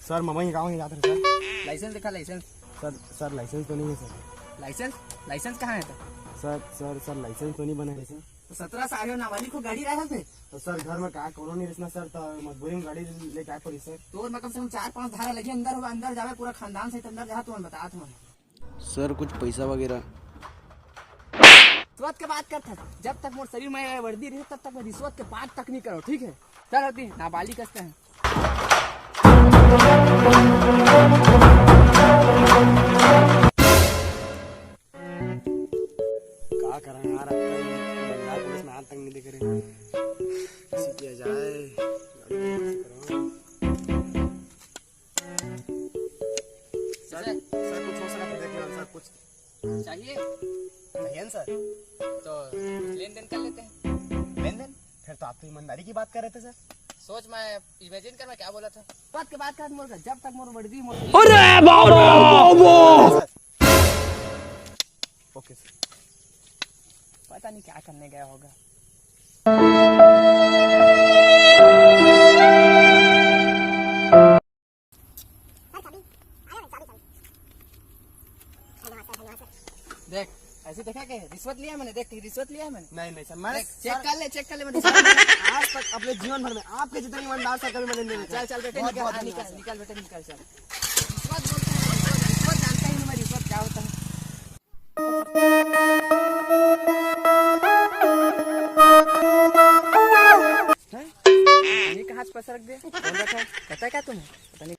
Sir mummy गाँव ही जाते हैं सर। लाइसेंस दिखा लाइसेंस। सर लाइसेंस तो नहीं है सर। लाइसेंस कहाँ है? सर लाइसेंस तो नहीं बना है सर। तो 17 साल हो नाबालिग को गाड़ी रहा थे तो सर घर में क्या कोनो नहीं रचना सर, तो मजबूरी में गाड़ी लेके आए पड़ी सर। तो मतलब से 4-5 धारा लगी अंदर होगा, अंदर जावे पूरा खानदान से अंदर जा। तुम बता सर कुछ पैसा वगैरह रिश्वत के बात करता था। जब तक मोर शरीर में वर्दी रही तब तक मैं रिश्वत के बात तक नहीं करो, ठीक है? चल होती नाबालिग कसते हैं। क्या करें यार, बंगाल पुलिस में हाथ तक नहीं दिख रहे, कैसे किया जाए? सर कुछ हो सका तो देख लो सर, कुछ चाहिए चाहिए सर। तो लेन देन कर लेते हैं। लेन देन? फिर तो आप तो ईमानदारी की बात कर रहे थे सर। सोच, मैं इमेजिन कर मैं क्या बोला था। बात के बात कर मोर का, जब तक मोर वर्दी मोर ओके सर। पता नहीं क्या करने गया होगा। देख ऐसे देखा क्या रिश्वत लिया मैंने? देख रिश्वत लिया है मैंने। नहीं सर, मैं चेक कर ले मैंने। आज तक अपने जीवन भर में आपके जितना ईमानदार सर कभी मैंने नहीं। चल बेटे बहुत निकल, बहुत निकल निकल बेटे निकल। चल रिश्वत बोलते हैं, रिश्वत जानता ही नहीं मैं रिश्वत क्या होता है। ये कहाँ से पैसा रख दिया? कौन रखा है? पता है क्या तुम्हें? पता नहीं।